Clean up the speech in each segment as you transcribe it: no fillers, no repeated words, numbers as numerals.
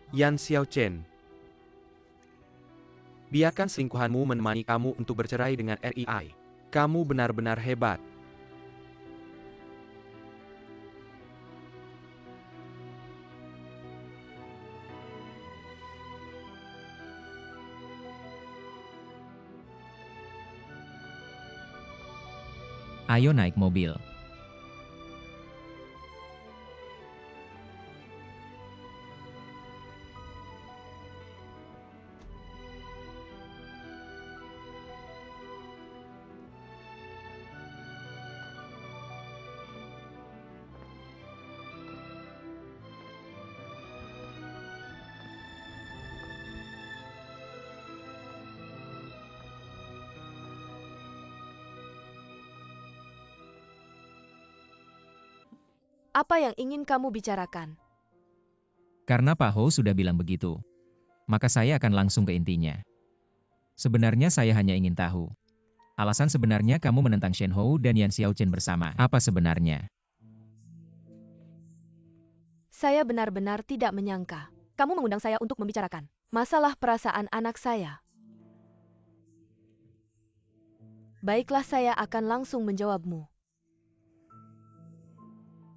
Yan Xiaochen. Biarkan selingkuhanmu menemani kamu untuk bercerai dengan REI. Kamu benar-benar hebat. Ayo naik mobil. Apa yang ingin kamu bicarakan? Karena Pak Ho sudah bilang begitu, maka saya akan langsung ke intinya. Sebenarnya saya hanya ingin tahu, alasan sebenarnya kamu menentang Shen Hou dan Yan Xiaochen bersama. Apa sebenarnya? Saya benar-benar tidak menyangka. Kamu mengundang saya untuk membicarakan masalah perasaan anak saya. Baiklah, saya akan langsung menjawabmu.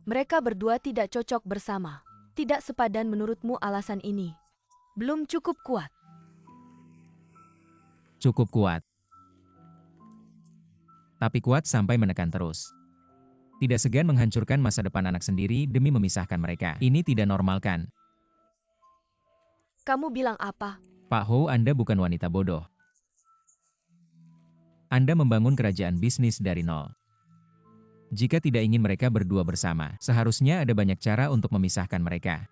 Mereka berdua tidak cocok bersama. Tidak sepadan menurutmu alasan ini? Belum cukup kuat. Cukup kuat. Tapi kuat sampai menekan terus. Tidak segan menghancurkan masa depan anak sendiri demi memisahkan mereka. Ini tidak normal kan? Kamu bilang apa? Pak Ho, Anda bukan wanita bodoh. Anda membangun kerajaan bisnis dari nol. Jika tidak ingin mereka berdua bersama, seharusnya ada banyak cara untuk memisahkan mereka.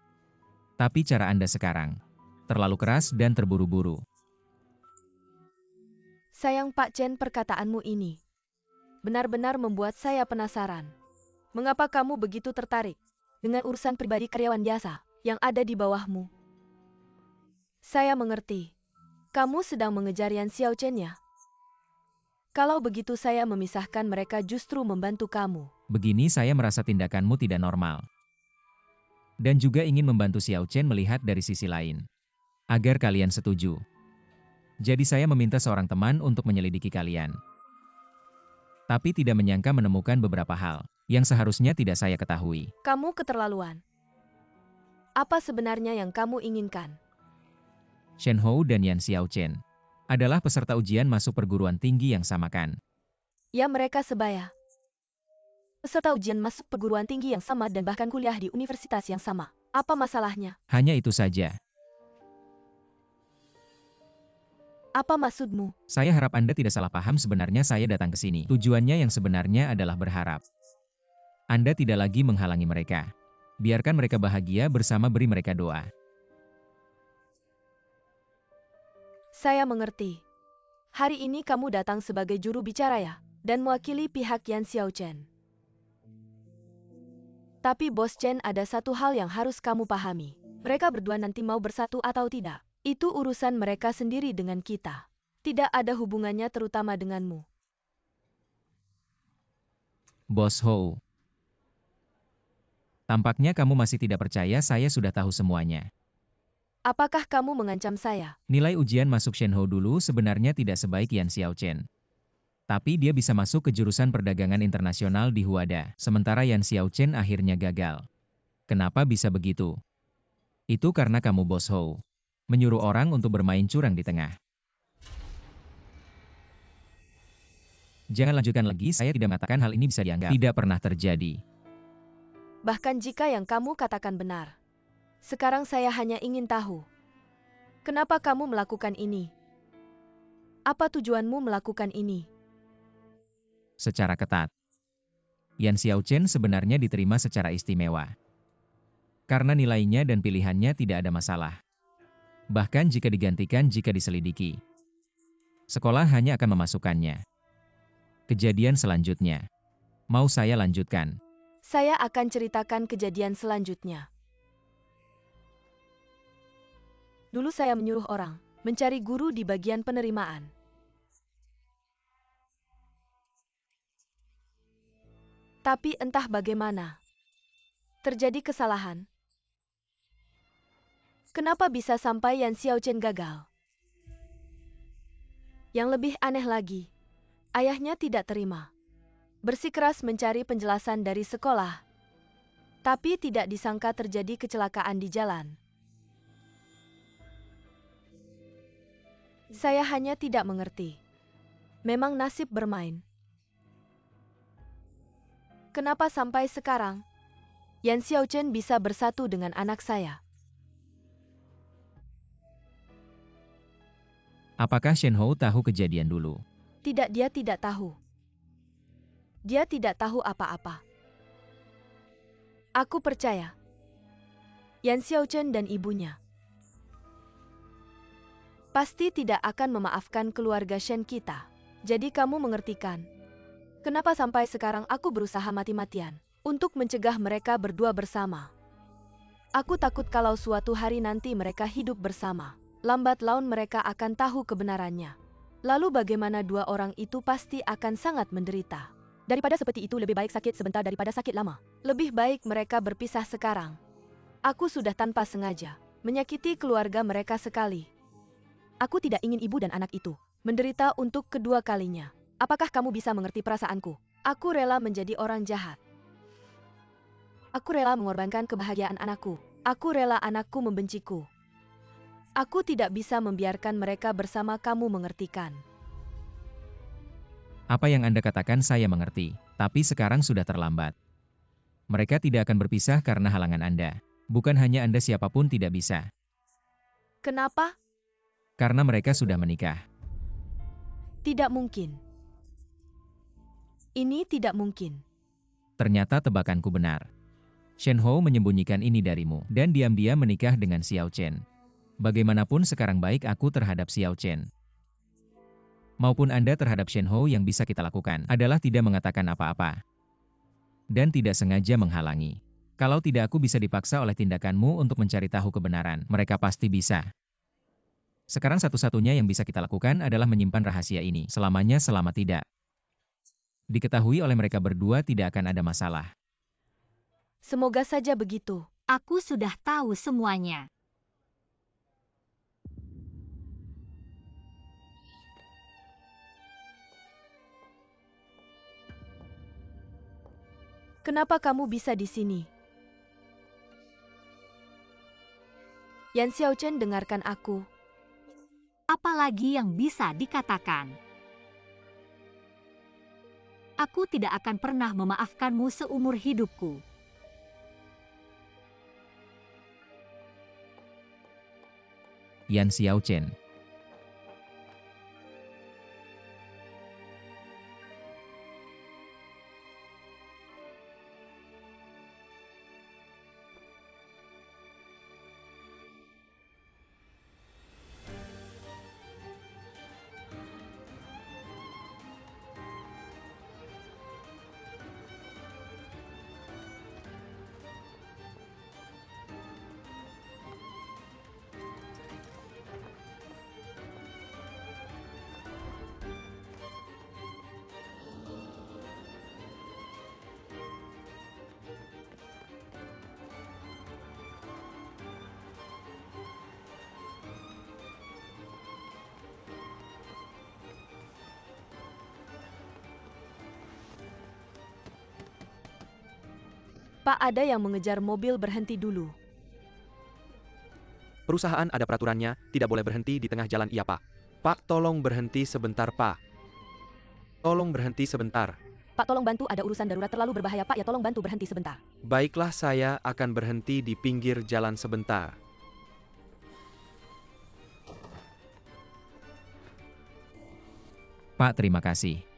Tapi cara Anda sekarang terlalu keras dan terburu-buru. Sayang Pak Chen, perkataanmu ini benar-benar membuat saya penasaran. Mengapa kamu begitu tertarik dengan urusan pribadi karyawan biasa yang ada di bawahmu? Saya mengerti. Kamu sedang mengejar Yan Xiaochen ya? Kalau begitu saya memisahkan mereka justru membantu kamu. Begini saya merasa tindakanmu tidak normal. Dan juga ingin membantu Xiao Chen melihat dari sisi lain. Agar kalian setuju. Jadi saya meminta seorang teman untuk menyelidiki kalian. Tapi tidak menyangka menemukan beberapa hal yang seharusnya tidak saya ketahui. Kamu keterlaluan. Apa sebenarnya yang kamu inginkan? Shen Hou dan Yan Xiaochen adalah peserta ujian masuk perguruan tinggi yang sama kan? Ya, mereka sebaya. Peserta ujian masuk perguruan tinggi yang sama dan bahkan kuliah di universitas yang sama. Apa masalahnya? Hanya itu saja. Apa maksudmu? Saya harap Anda tidak salah paham, sebenarnya saya datang ke sini. Tujuannya yang sebenarnya adalah berharap Anda tidak lagi menghalangi mereka. Biarkan mereka bahagia bersama, beri mereka doa. Saya mengerti. Hari ini kamu datang sebagai juru bicara ya, dan mewakili pihak Yan Xiaochen. Tapi Bos Chen, ada satu hal yang harus kamu pahami. Mereka berdua nanti mau bersatu atau tidak, itu urusan mereka sendiri dengan kita. Tidak ada hubungannya terutama denganmu. Bos Hou, tampaknya kamu masih tidak percaya saya sudah tahu semuanya. Apakah kamu mengancam saya? Nilai ujian masuk Shen Hou dulu sebenarnya tidak sebaik Yan Xiaochen. Tapi dia bisa masuk ke jurusan perdagangan internasional di Huada, sementara Yan Xiaochen akhirnya gagal. Kenapa bisa begitu? Itu karena kamu Bos Hou menyuruh orang untuk bermain curang di tengah. Jangan lanjutkan lagi, saya tidak mengatakan hal ini bisa dianggap tidak pernah terjadi. Bahkan jika yang kamu katakan benar. Sekarang saya hanya ingin tahu. Kenapa kamu melakukan ini? Apa tujuanmu melakukan ini? Secara ketat, Yan Xiaochen sebenarnya diterima secara istimewa. Karena nilainya dan pilihannya tidak ada masalah. Bahkan jika digantikan jika diselidiki. Sekolah hanya akan memasukkannya. Kejadian selanjutnya. Mau saya lanjutkan? Saya akan ceritakan kejadian selanjutnya. Dulu saya menyuruh orang mencari guru di bagian penerimaan. Tapi entah bagaimana, terjadi kesalahan. Kenapa bisa sampai Yan Xiaochen gagal? Yang lebih aneh lagi, ayahnya tidak terima. Bersikeras mencari penjelasan dari sekolah, tapi tidak disangka terjadi kecelakaan di jalan. Saya hanya tidak mengerti. Memang nasib bermain. Kenapa sampai sekarang, Yan Xiaochen bisa bersatu dengan anak saya? Apakah Shen Hou tahu kejadian dulu? Tidak, dia tidak tahu. Dia tidak tahu apa-apa. Aku percaya. Yan Xiaochen dan ibunya pasti tidak akan memaafkan keluarga Shen kita. Jadi kamu mengertikan, kenapa sampai sekarang aku berusaha mati-matian untuk mencegah mereka berdua bersama. Aku takut kalau suatu hari nanti mereka hidup bersama, lambat laun mereka akan tahu kebenarannya. Lalu bagaimana dua orang itu pasti akan sangat menderita. Daripada seperti itu lebih baik sakit sebentar daripada sakit lama. Lebih baik mereka berpisah sekarang. Aku sudah tanpa sengaja menyakiti keluarga mereka sekali. Aku tidak ingin ibu dan anak itu menderita untuk kedua kalinya. Apakah kamu bisa mengerti perasaanku? Aku rela menjadi orang jahat. Aku rela mengorbankan kebahagiaan anakku. Aku rela anakku membenciku. Aku tidak bisa membiarkan mereka bersama, kamu mengertikan. Apa yang Anda katakan saya mengerti, tapi sekarang sudah terlambat. Mereka tidak akan berpisah karena halangan Anda. Bukan hanya Anda, siapapun tidak bisa. Kenapa? Karena mereka sudah menikah. Tidak mungkin. Ini tidak mungkin. Ternyata tebakanku benar. Shen Hou menyembunyikan ini darimu, dan diam-diam menikah dengan Xiao Chen. Bagaimanapun sekarang baik aku terhadap Xiao Chen maupun Anda terhadap Shen Hou, yang bisa kita lakukan adalah tidak mengatakan apa-apa. Dan tidak sengaja menghalangi. Kalau tidak aku bisa dipaksa oleh tindakanmu untuk mencari tahu kebenaran, mereka pasti bisa. Sekarang satu-satunya yang bisa kita lakukan adalah menyimpan rahasia ini selamanya selama tidak diketahui oleh mereka berdua, tidak akan ada masalah. Semoga saja begitu. Aku sudah tahu semuanya. Kenapa kamu bisa di sini? Yan Xiaochen, dengarkan aku. Apalagi yang bisa dikatakan? Aku tidak akan pernah memaafkanmu seumur hidupku. Yan Xiaochen. Pak, ada yang mengejar mobil, berhenti dulu. Perusahaan ada peraturannya, tidak boleh berhenti di tengah jalan. Iya, Pak. Pak, tolong berhenti sebentar, Pak. Tolong berhenti sebentar. Pak, tolong bantu, ada urusan darurat terlalu berbahaya, Pak, ya tolong bantu berhenti sebentar. Baiklah, saya akan berhenti di pinggir jalan sebentar. Pak, terima kasih.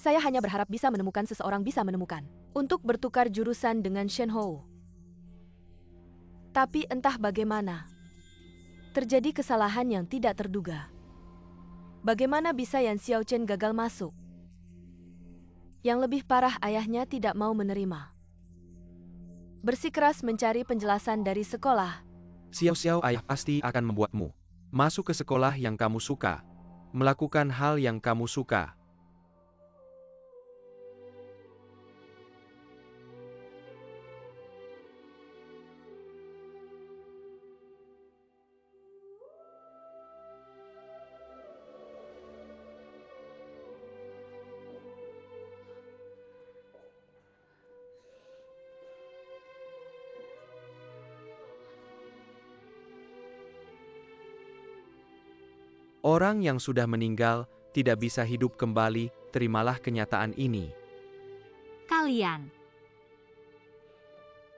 Saya hanya berharap bisa menemukan seseorang bisa menemukan untuk bertukar jurusan dengan Shen Hou. Tapi entah bagaimana, terjadi kesalahan yang tidak terduga. Bagaimana bisa Yan Xiaochen gagal masuk? Yang lebih parah, ayahnya tidak mau menerima. Bersikeras mencari penjelasan dari sekolah. Xiao, ayah pasti akan membuatmu masuk ke sekolah yang kamu suka, melakukan hal yang kamu suka. Orang yang sudah meninggal tidak bisa hidup kembali, terimalah kenyataan ini.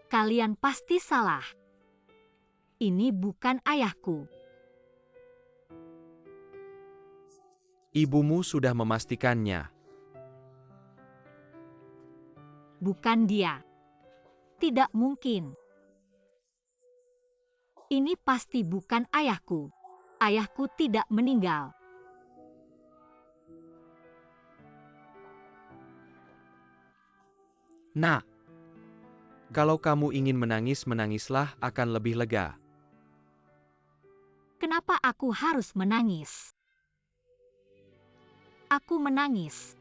Kalian pasti salah. Ini bukan ayahku. Ibumu sudah memastikannya. Bukan dia. Tidak mungkin. Ini pasti bukan ayahku. Ayahku tidak meninggal. Nak, kalau kamu ingin menangis, menangislah akan lebih lega. Kenapa aku harus menangis? Aku menangis.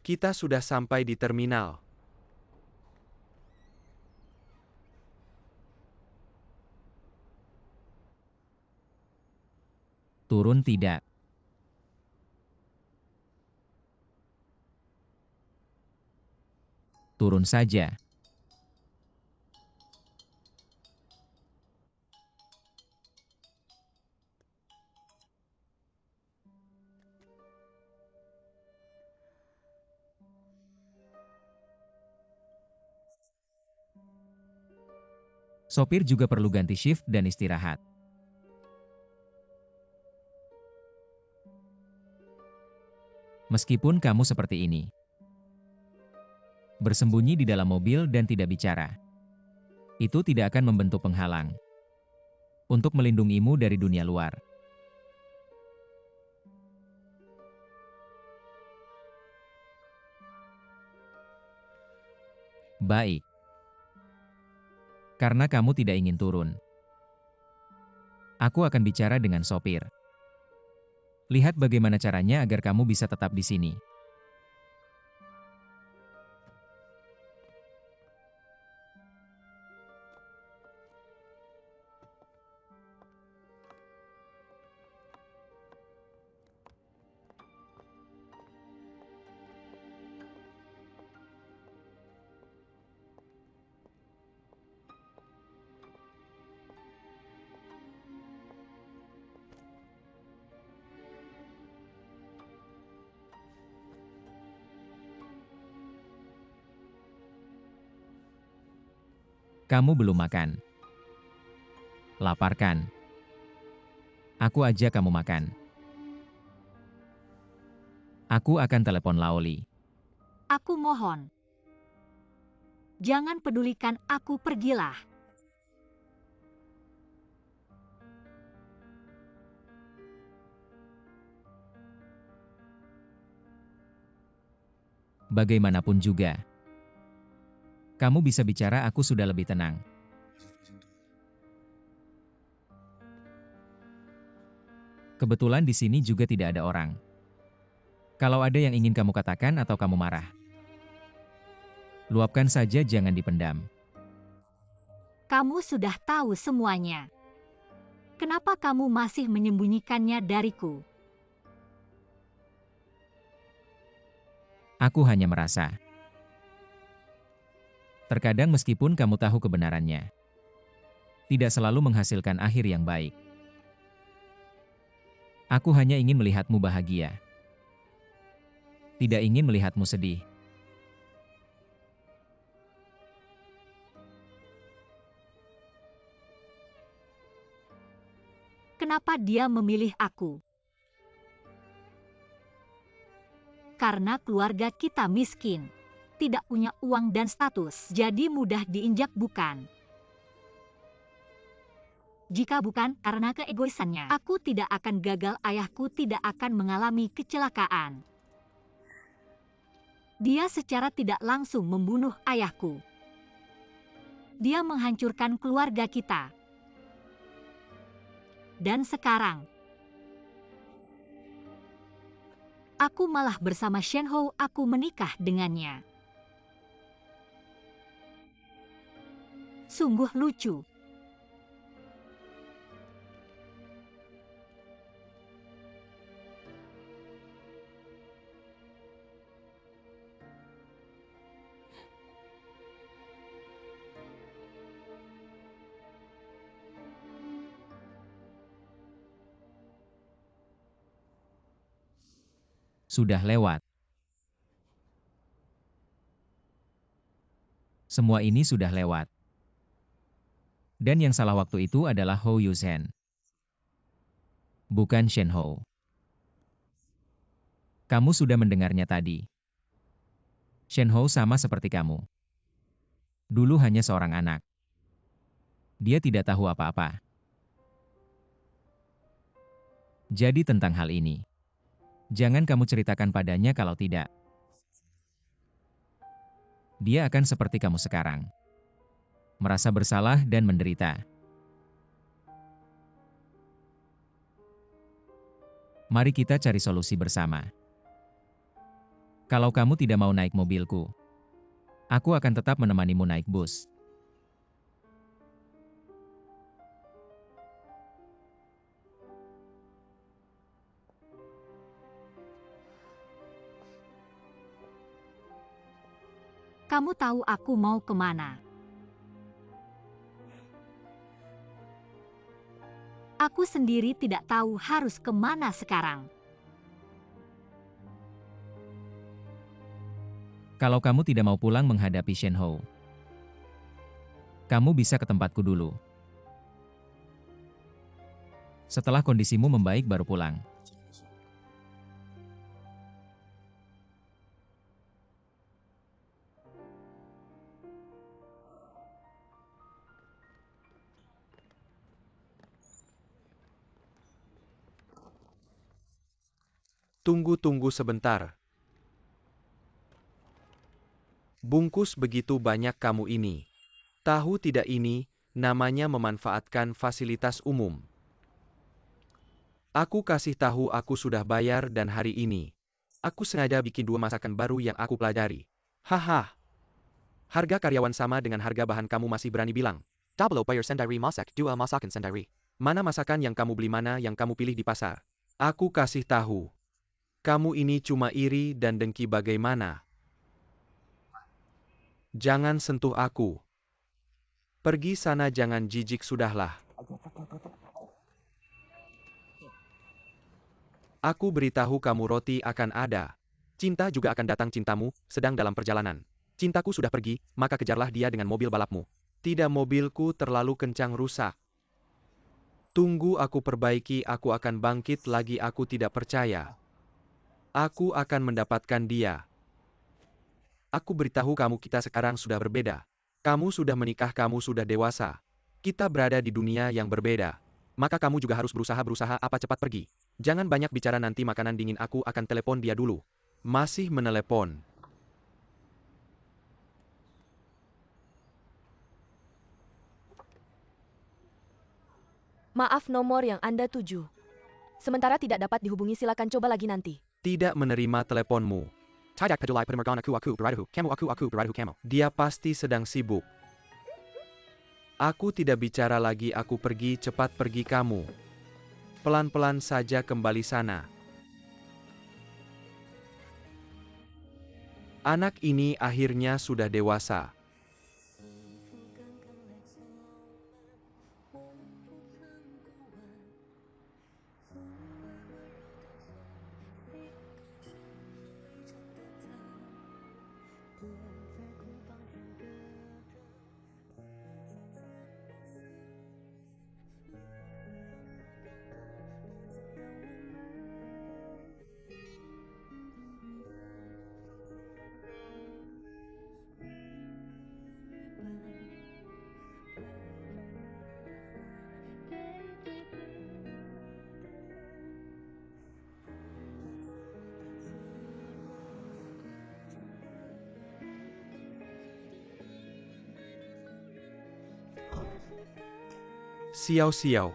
Kita sudah sampai di terminal. Turun tidak. Turun saja. Sopir juga perlu ganti shift dan istirahat. Meskipun kamu seperti ini, bersembunyi di dalam mobil dan tidak bicara, itu tidak akan membentuk penghalang untuk melindungimu dari dunia luar. Baik. Karena kamu tidak ingin turun, aku akan bicara dengan sopir. Lihat bagaimana caranya agar kamu bisa tetap di sini. Kamu belum makan. Lapar kan? Aku ajak kamu makan. Aku akan telepon Laoli. Aku mohon. Jangan pedulikan aku, pergilah. Bagaimanapun juga. Kamu bisa bicara, aku sudah lebih tenang. Kebetulan di sini juga tidak ada orang. Kalau ada yang ingin kamu katakan atau kamu marah, luapkan saja, jangan dipendam. Kamu sudah tahu semuanya. Kenapa kamu masih menyembunyikannya dariku? Aku hanya merasa. Terkadang meskipun kamu tahu kebenarannya, tidak selalu menghasilkan akhir yang baik. Aku hanya ingin melihatmu bahagia. Tidak ingin melihatmu sedih. Kenapa dia memilih aku? Karena keluarga kita miskin, tidak punya uang dan status, jadi mudah diinjak, bukan? Jika bukan karena keegoisannya, aku tidak akan gagal, ayahku tidak akan mengalami kecelakaan. Dia secara tidak langsung membunuh ayahku. Dia menghancurkan keluarga kita. Dan sekarang, aku malah bersama Shenhou, aku menikah dengannya. Sungguh lucu. Sudah lewat. Semua ini sudah lewat. Dan yang salah waktu itu adalah Hou Yuzhen, bukan Shenhou. Kamu sudah mendengarnya tadi. Shenhou sama seperti kamu. Dulu hanya seorang anak. Dia tidak tahu apa-apa. Jadi tentang hal ini, jangan kamu ceritakan padanya, kalau tidak, dia akan seperti kamu sekarang. Merasa bersalah dan menderita. Mari kita cari solusi bersama. Kalau kamu tidak mau naik mobilku, aku akan tetap menemanimu naik bus. Kamu tahu aku mau kemana? Aku sendiri tidak tahu harus kemana sekarang. Kalau kamu tidak mau pulang menghadapi Shenhou, kamu bisa ke tempatku dulu. Setelah kondisimu membaik baru pulang. Tunggu sebentar. Bungkus begitu banyak kamu ini. Tahu tidak, ini namanya memanfaatkan fasilitas umum. Aku kasih tahu aku sudah bayar dan hari ini. Aku sengaja bikin 2 masakan baru yang aku pelajari. Haha. Harga karyawan sama dengan harga bahan kamu masih berani bilang. Double bayar sendiri masak 2 masakan sendiri. Mana masakan yang kamu beli mana yang kamu pilih di pasar? Aku kasih tahu. Kamu ini cuma iri dan dengki bagaimana? Jangan sentuh aku. Pergi sana jangan jijik sudahlah. Aku beritahu kamu roti akan ada. Cinta juga akan datang cintamu, sedang dalam perjalanan. Cintaku sudah pergi, maka kejarlah dia dengan mobil balapmu. Tidak mobilku terlalu kencang rusak. Tunggu aku perbaiki aku akan bangkit lagi aku tidak percaya. Aku akan mendapatkan dia. Aku beritahu kamu kita sekarang sudah berbeda. Kamu sudah menikah kamu sudah dewasa. Kita berada di dunia yang berbeda. Maka kamu juga harus berusaha apa cepat pergi. Jangan banyak bicara nanti makanan dingin aku akan telepon dia dulu. Masih menelepon. Maaf nomor yang Anda tuju. Sementara tidak dapat dihubungi silakan coba lagi nanti. Tidak menerima teleponmu. Tidak peduli penerbangan aku beradu kamu beradu kamu. Dia pasti sedang sibuk. Aku tidak bicara lagi aku pergi cepat pergi kamu. Pelan-pelan saja kembali sana. Anak ini akhirnya sudah dewasa. Xiao-xiao.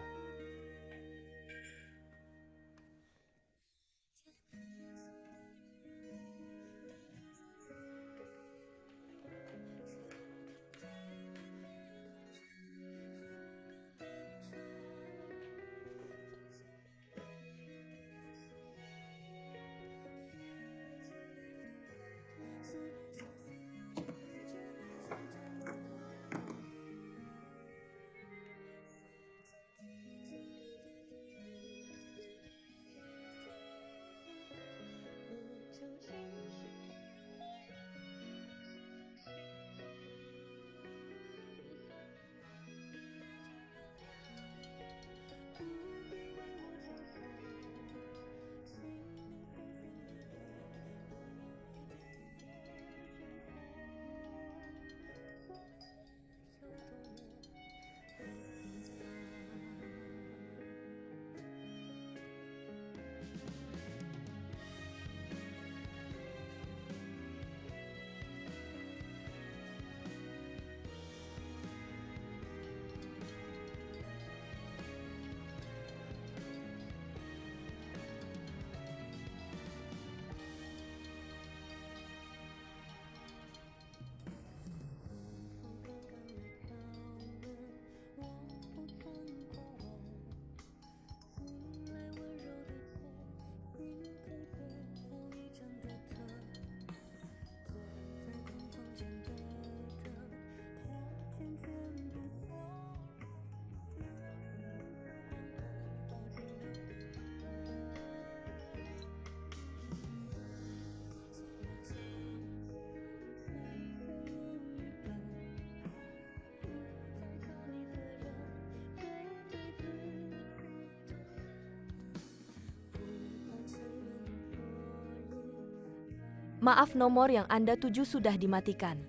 Maaf nomor yang Anda tuju sudah dimatikan.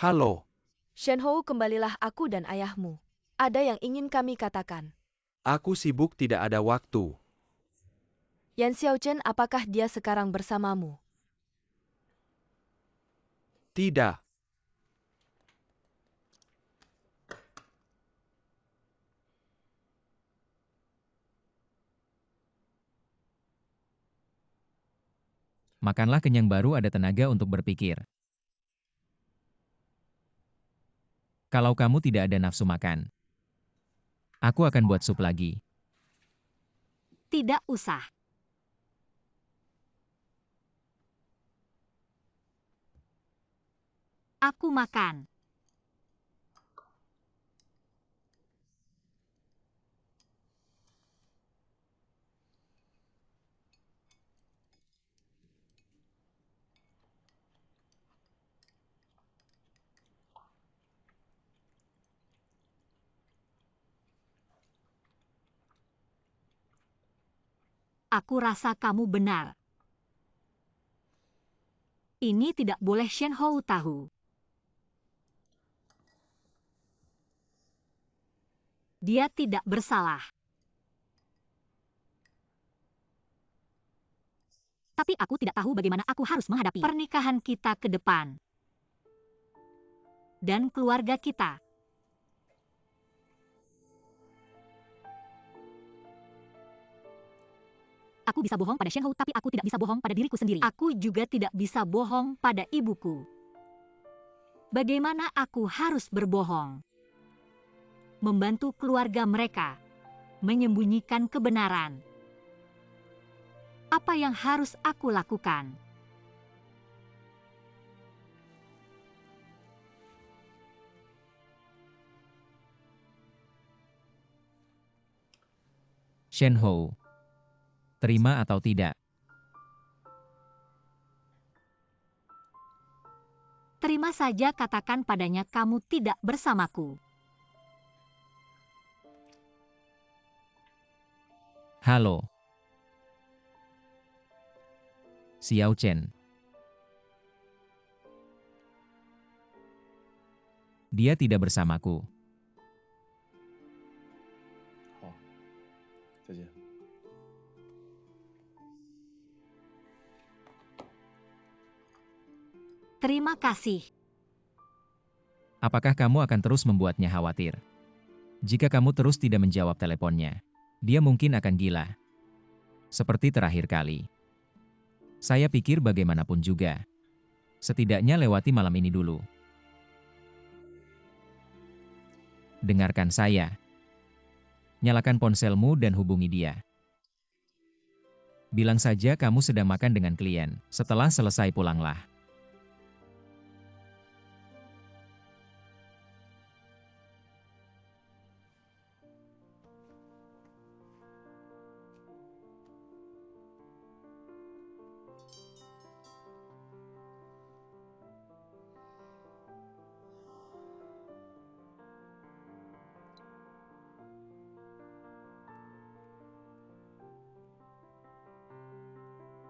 Halo, Shenhou, kembalilah, aku dan ayahmu. Ada yang ingin kami katakan. aku sibuk, tidak ada waktu. Yan Xiaochen, apakah dia sekarang bersamamu? Tidak, Makanlah kenyang baru ada tenaga untuk berpikir. Kalau kamu tidak ada nafsu makan, aku akan buat sup lagi. Tidak usah. Aku makan. Aku rasa kamu benar. Ini tidak boleh Shenhou tahu. Dia tidak bersalah. Tapi aku tidak tahu bagaimana aku harus menghadapi pernikahan kita ke depan. Dan keluarga kita. Aku bisa bohong pada Shenhou, tapi aku tidak bisa bohong pada diriku sendiri. Aku juga tidak bisa bohong pada ibuku. Bagaimana aku harus berbohong? Membantu keluarga mereka. Menyembunyikan kebenaran. Apa yang harus aku lakukan? Shenhou, terima atau tidak? Terima saja, katakan padanya kamu tidak bersamaku. Halo. Xiao Chen. Dia tidak bersamaku. 好，再见。 Terima kasih. Apakah kamu akan terus membuatnya khawatir? Jika kamu terus tidak menjawab teleponnya, dia mungkin akan gila. Seperti terakhir kali. Saya pikir bagaimanapun juga. Setidaknya lewati malam ini dulu. Dengarkan saya. Nyalakan ponselmu dan hubungi dia. Bilang saja kamu sedang makan dengan klien. Setelah selesai pulanglah.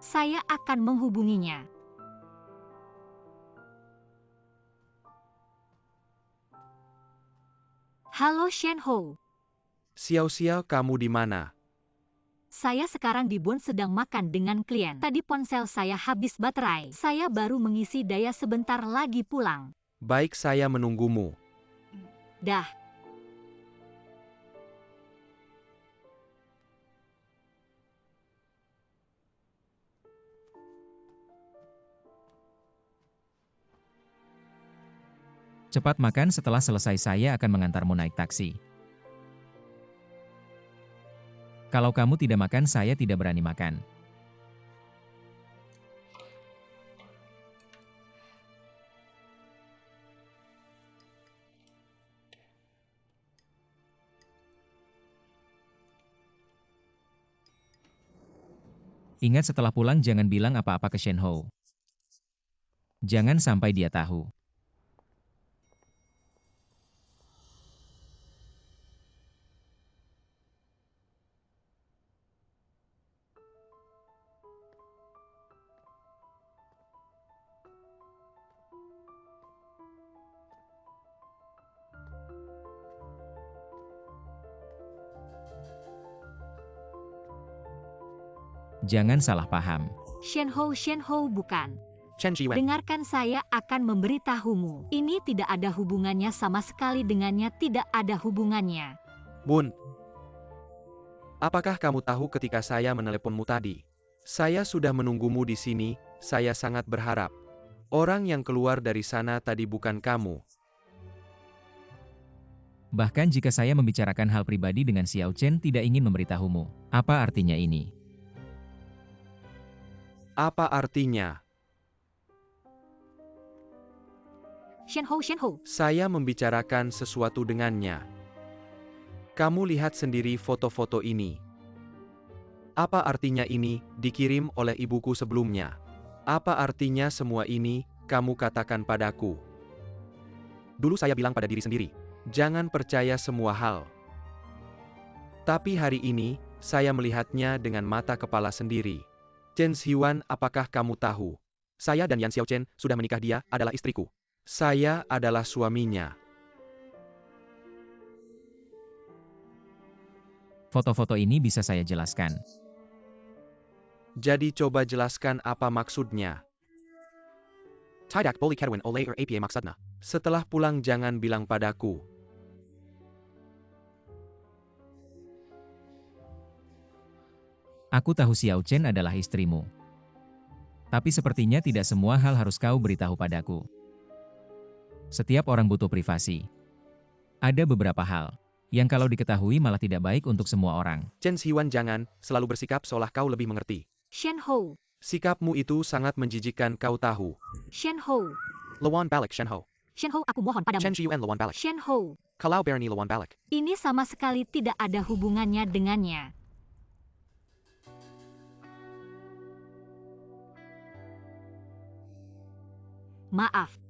Saya akan menghubunginya. Halo Shenhou. Xiao, kamu di mana? Saya sekarang di Bonn sedang makan dengan klien. Tadi ponsel saya habis baterai. Saya baru mengisi daya, sebentar lagi pulang. Baik, saya menunggumu. Dah. Cepat makan, setelah selesai saya akan mengantarmu naik taksi. Kalau kamu tidak makan, saya tidak berani makan. Ingat, setelah pulang jangan bilang apa-apa ke Shenhou. Jangan sampai dia tahu. Jangan salah paham. Shenhou bukan. Chen Jiwen. Dengarkan, saya akan memberitahumu. Ini tidak ada hubungannya sama sekali dengannya, tidak ada hubungannya. Bun. Apakah kamu tahu ketika saya meneleponmu tadi? Saya sudah menunggumu di sini, saya sangat berharap. Orang yang keluar dari sana tadi bukan kamu. Bahkan jika saya membicarakan hal pribadi dengan Xiao Chen tidak ingin memberitahumu. Apa artinya ini? Apa artinya? Shenhou. Saya membicarakan sesuatu dengannya. Kamu lihat sendiri foto-foto ini. Apa artinya ini, dikirim oleh ibuku sebelumnya? Apa artinya semua ini, kamu katakan padaku? Dulu saya bilang pada diri sendiri, jangan percaya semua hal. Tapi hari ini, saya melihatnya dengan mata kepala sendiri. Chen Xiuan, apakah kamu tahu? Saya dan Yan Xiaochen sudah menikah, dia adalah istriku. Saya adalah suaminya. Foto-foto ini bisa saya jelaskan. Jadi coba jelaskan apa maksudnya. Tidak boleh katakan oleh apa maksudnya. Setelah pulang jangan bilang padaku. Aku tahu Xiao Chen adalah istrimu. Tapi sepertinya tidak semua hal harus kau beritahu padaku. Setiap orang butuh privasi. Ada beberapa hal yang kalau diketahui malah tidak baik untuk semua orang. Chen Xiuan, jangan selalu bersikap seolah kau lebih mengerti. Shenhou. Sikapmu itu sangat menjijikkan, kau tahu. Shenhou. Lawan balik Shenhou. Shenhou, aku mohon padamu. Chen Xiuan lawan balik. Shenhou. Kalau berani lawan balik. Ini sama sekali tidak ada hubungannya dengannya. Maaf.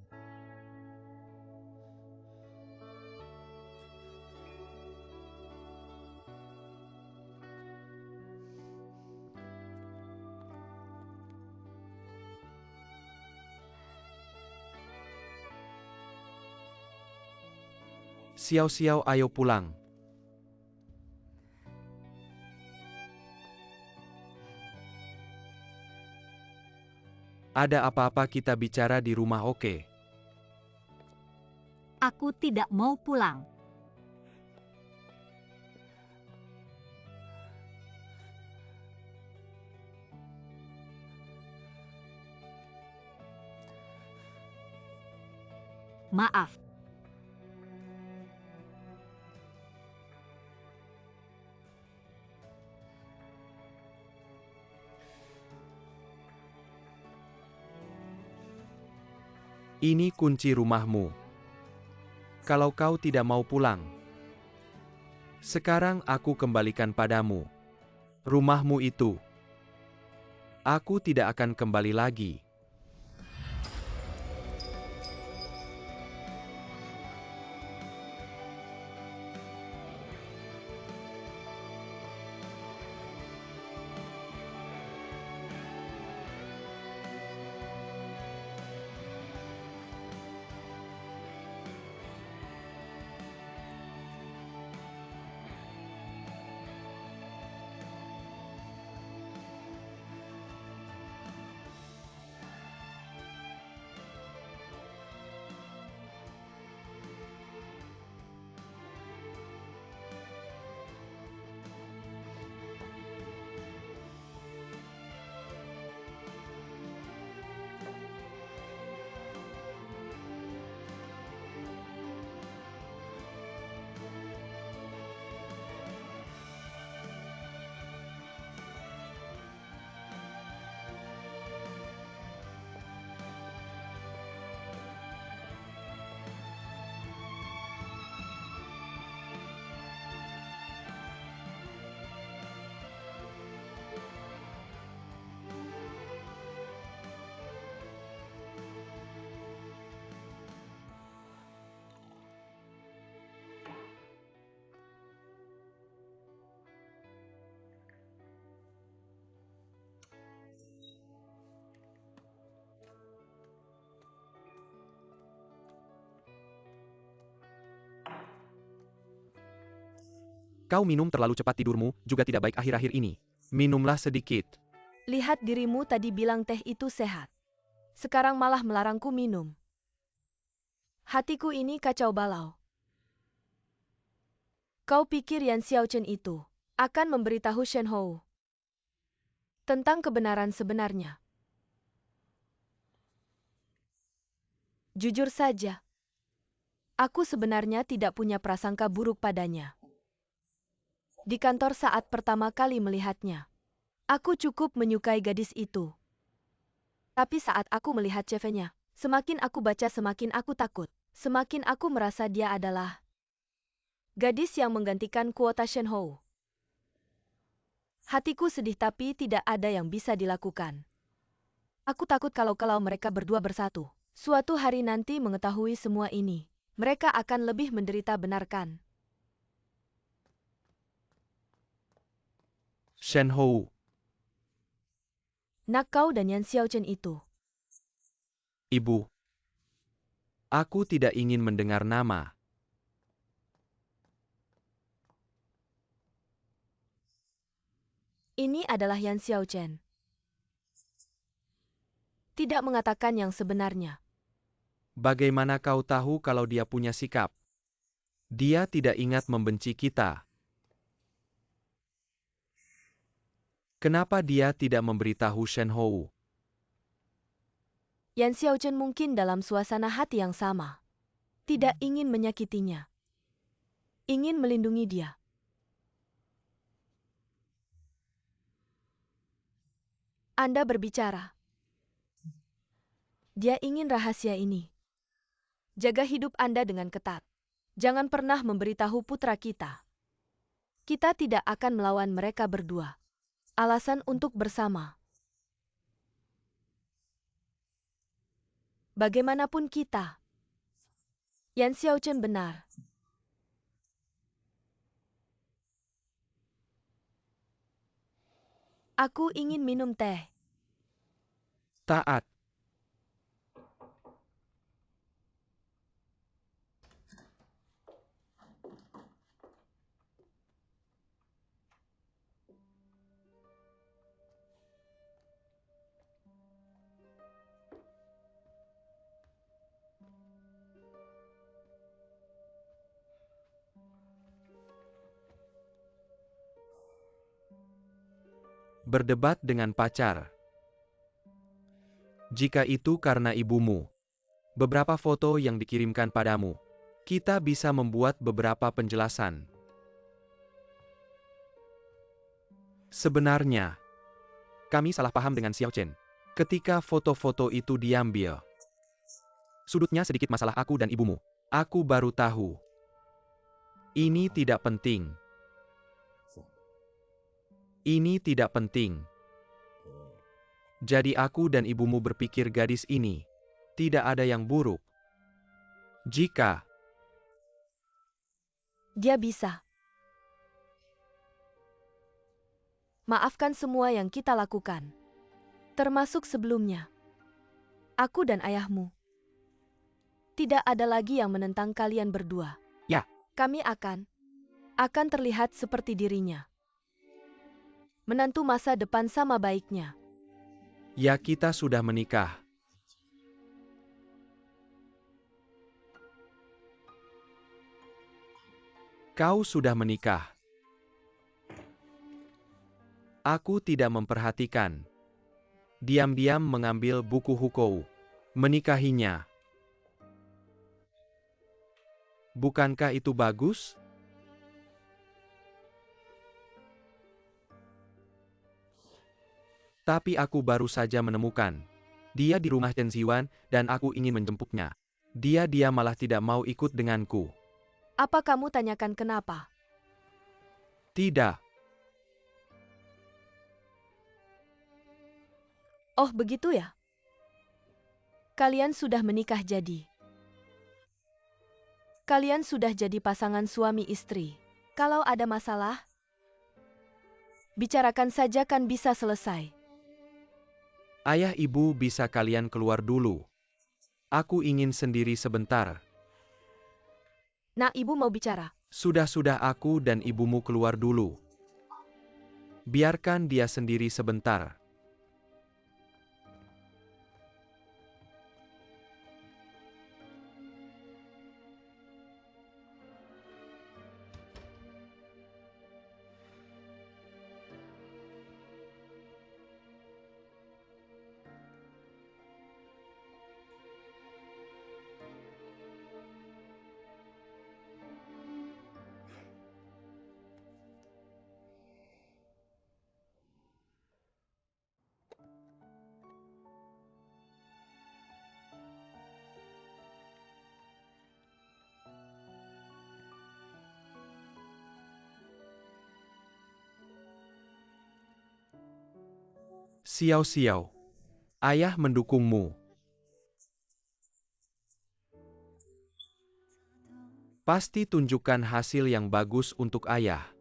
Xiao, ayo pulang. Ada apa-apa kita bicara di rumah, oke? Aku tidak mau pulang. Maaf. Ini kunci rumahmu. Kalau kau tidak mau pulang, sekarang aku kembalikan padamu. Rumahmu itu. Aku tidak akan kembali lagi. Kau minum terlalu cepat, tidurmu juga tidak baik akhir-akhir ini. Minumlah sedikit. Lihat dirimu tadi bilang teh itu sehat. Sekarang malah melarangku minum. Hatiku ini kacau balau. Kau pikir Yan Xiaochen itu akan memberitahu Shen Hou tentang kebenaran sebenarnya? Jujur saja, aku sebenarnya tidak punya prasangka buruk padanya. Di kantor saat pertama kali melihatnya, aku cukup menyukai gadis itu. Tapi saat aku melihat CV-nya, semakin aku baca semakin aku takut. Semakin aku merasa dia adalah gadis yang menggantikan kuota Shen Hou. Hatiku sedih tapi tidak ada yang bisa dilakukan. Aku takut kalau mereka berdua bersatu. Suatu hari nanti mengetahui semua ini, mereka akan lebih menderita, benarkan? Shen Hou. Nak kau dan Yan Xiaochen itu. Ibu. Aku tidak ingin mendengar nama. Ini adalah Yan Xiaochen. Tidak mengatakan yang sebenarnya. Bagaimana kau tahu kalau dia punya sikap? Dia tidak ingat membenci kita. Kenapa dia tidak memberitahu Shen Hou? Yan Xiaochen mungkin dalam suasana hati yang sama. Tidak ingin menyakitinya. Ingin melindungi dia. Anda berbicara. Dia ingin rahasia ini. Jaga hidup Anda dengan ketat. Jangan pernah memberitahu putra kita. Kita tidak akan melawan mereka berdua. Alasan untuk bersama. Bagaimanapun kita. Yan Xiaochen benar. Aku ingin minum teh. Taat. Berdebat dengan pacar. Jika itu karena ibumu, beberapa foto yang dikirimkan padamu, kita bisa membuat beberapa penjelasan. Sebenarnya, kami salah paham dengan Xiaochen. Ketika foto-foto itu diambil, sudutnya sedikit masalah aku dan ibumu. Aku baru tahu. Ini tidak penting. Ini tidak penting. Jadi aku dan ibumu berpikir gadis ini tidak ada yang buruk. Jika Dia bisa. Maafkan semua yang kita lakukan. Termasuk sebelumnya. Aku dan ayahmu. Tidak ada lagi yang menentang kalian berdua. Ya. Kami akan terlihat seperti dirinya. Menantu masa depan sama baiknya. Ya, kita sudah menikah. Kau sudah menikah. Aku tidak memperhatikan. Diam-diam mengambil buku Hukou. Menikahinya. Bukankah itu bagus? Tapi aku baru saja menemukan. Dia di rumah Chen Xiwan dan aku ingin menjemputnya. Dia malah tidak mau ikut denganku. Apa kamu tanyakan kenapa? Tidak. Oh begitu ya? Kalian sudah menikah jadi. Kalian sudah jadi pasangan suami istri. Kalau ada masalah, bicarakan saja kan bisa selesai. Ayah ibu bisa kalian keluar dulu. Aku ingin sendiri sebentar. Nah ibu mau bicara. Sudah-sudah aku dan ibumu keluar dulu. Biarkan dia sendiri sebentar. Xiao-xiao, ayah mendukungmu. Pasti tunjukkan hasil yang bagus untuk ayah.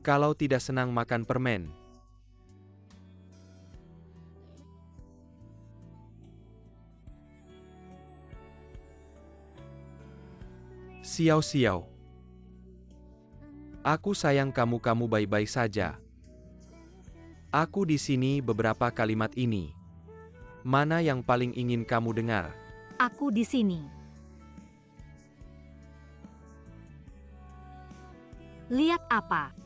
Kalau tidak senang makan permen. Xiao-xiao. Aku sayang kamu baik-baik saja. Aku di sini beberapa kalimat ini. Mana yang paling ingin kamu dengar? Aku di sini. Lihat apa?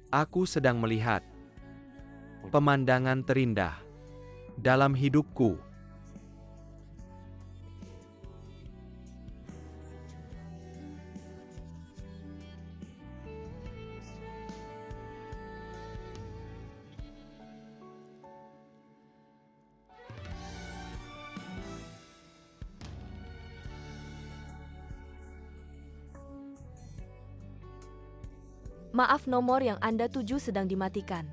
Aku sedang melihat pemandangan terindah dalam hidupku. Maaf, nomor yang Anda tuju sedang dimatikan.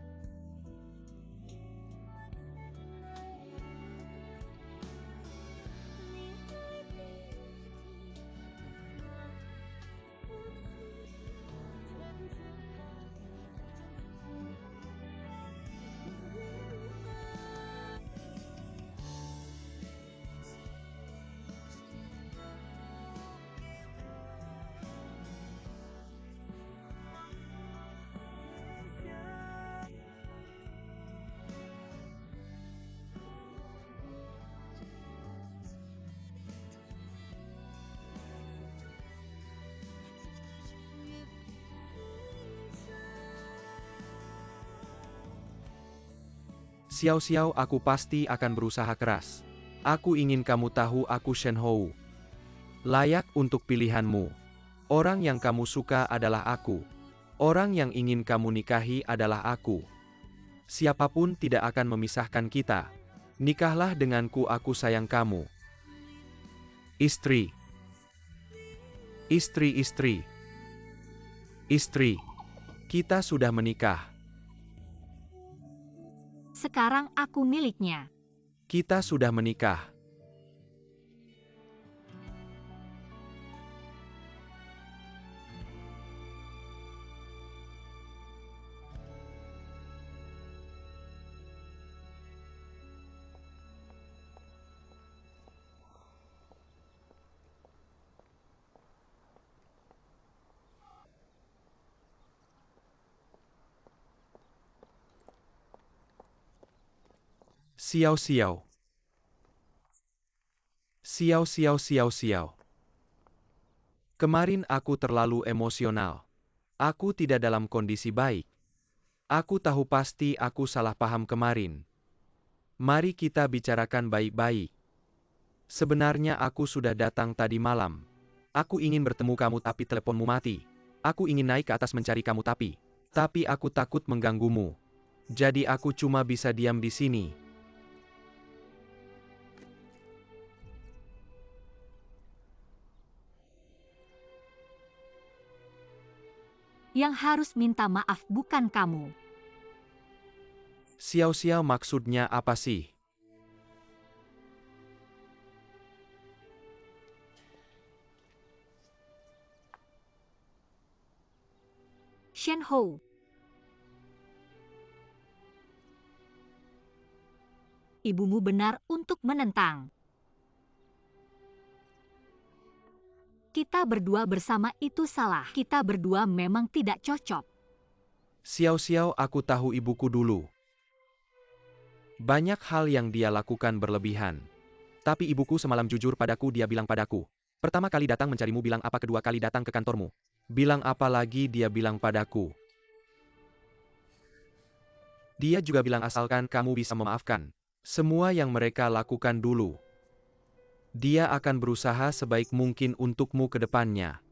Xiao-xiao, aku pasti akan berusaha keras. Aku ingin kamu tahu aku Shen Hou. Layak untuk pilihanmu. Orang yang kamu suka adalah aku. Orang yang ingin kamu nikahi adalah aku. Siapapun tidak akan memisahkan kita. Nikahlah denganku, aku sayang kamu. Istri. Istri, istri. Istri. Kita sudah menikah. Sekarang aku miliknya. Kita sudah menikah. Xiao-xiao. Xiao-xiao, xiao-xiao. Kemarin aku terlalu emosional. Aku tidak dalam kondisi baik. Aku tahu pasti aku salah paham kemarin. Mari kita bicarakan baik-baik. Sebenarnya aku sudah datang tadi malam. Aku ingin bertemu kamu tapi teleponmu mati. Aku ingin naik ke atas mencari kamu tapi aku takut mengganggumu. Jadi aku cuma bisa diam di sini. Yang harus minta maaf bukan kamu. Xiao-xiao, maksudnya apa sih? Shen Hou. Ibumu benar untuk menentang. Kita berdua bersama itu salah. Kita berdua memang tidak cocok. Xiao, aku tahu ibuku dulu. Banyak hal yang dia lakukan berlebihan. Tapi ibuku semalam jujur padaku, dia bilang padaku. Pertama kali datang mencarimu bilang apa, kedua kali datang ke kantormu. Bilang apa lagi dia bilang padaku. Dia juga bilang asalkan kamu bisa memaafkan semua yang mereka lakukan dulu. Dia akan berusaha sebaik mungkin untukmu ke depannya.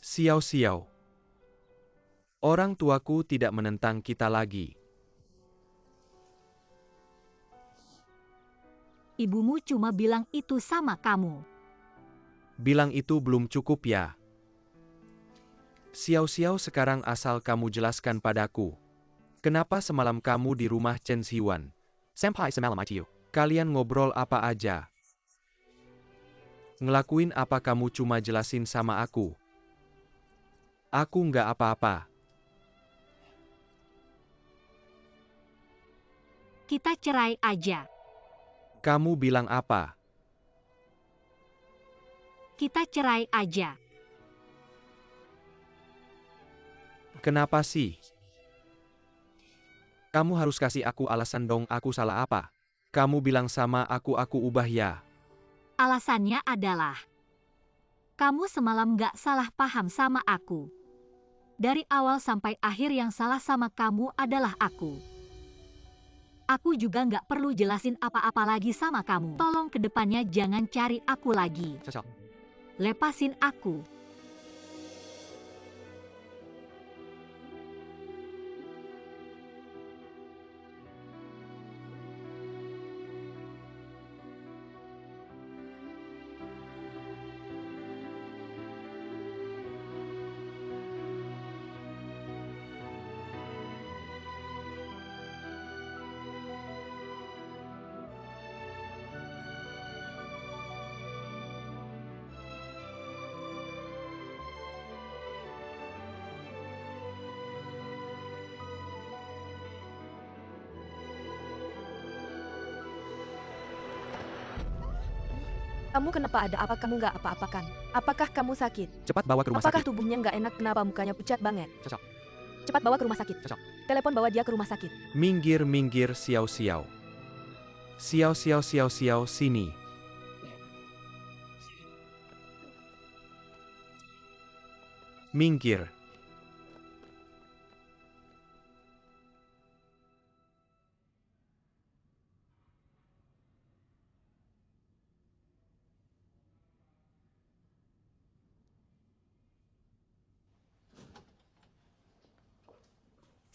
Xiao, orang tuaku tidak menentang kita lagi. Ibumu cuma bilang itu sama kamu. Bilang itu belum cukup ya. Xiao, sekarang asal kamu jelaskan padaku. Kenapa semalam kamu di rumah Chen Xiuan? Senpai semalam itu. Kalian ngobrol apa aja? Ngelakuin apa kamu, cuma jelasin sama aku. Aku nggak apa-apa. Kita cerai aja. Kamu bilang apa? Kita cerai aja. Kenapa sih? Kamu harus kasih aku alasan dong, aku salah apa? Kamu bilang sama aku ubah ya. Alasannya adalah, kamu semalam gak salah paham sama aku. Dari awal sampai akhir yang salah sama kamu adalah aku. Aku juga gak perlu jelasin apa-apa lagi sama kamu. Tolong kedepannya jangan cari aku lagi. Lepasin aku. Kamu kenapa, ada apa? Kamu nggak apa-apakan? Apakah kamu sakit? Cepat bawa ke rumah Apakah sakit. tubuhnya nggak enak? Kenapa mukanya pucat banget? Cocok. Cepat bawa ke rumah sakit. Cocok. Telepon bawa dia ke rumah sakit. Minggir, Xiao. Xiao, sini. Minggir.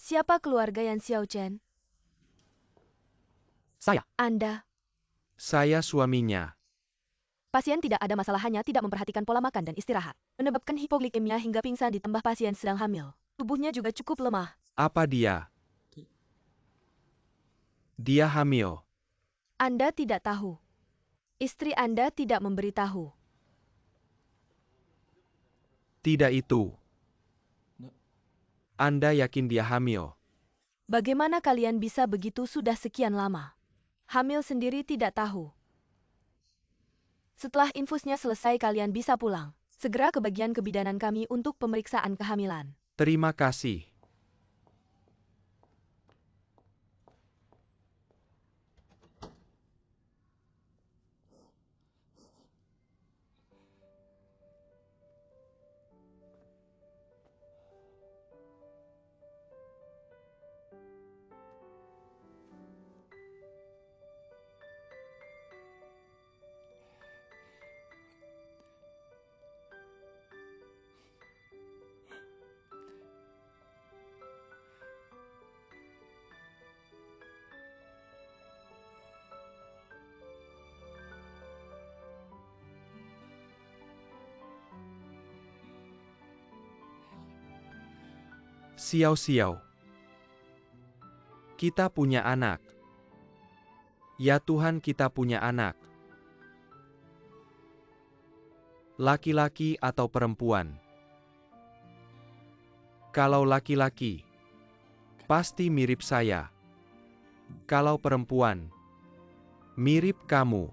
Siapa keluarga Yan Xiao Chen? Saya. Anda. Saya suaminya. Pasien tidak ada masalah, hanya tidak memperhatikan pola makan dan istirahat. Menyebabkan hipoglikemia hingga pingsan, ditambah pasien sedang hamil. Tubuhnya juga cukup lemah. Apa dia? Dia hamil. Anda tidak tahu. Istri Anda tidak memberitahu. Tidak itu. Anda yakin dia hamil? Bagaimana kalian bisa begitu sudah sekian lama? Hamil sendiri tidak tahu. Setelah infusnya selesai kalian bisa pulang. Segera ke bagian kebidanan kami untuk pemeriksaan kehamilan. Terima kasih. Xiao. Kita punya anak. Ya Tuhan, kita punya anak. Laki-laki atau perempuan? Kalau laki-laki, pasti mirip saya. Kalau perempuan, mirip kamu.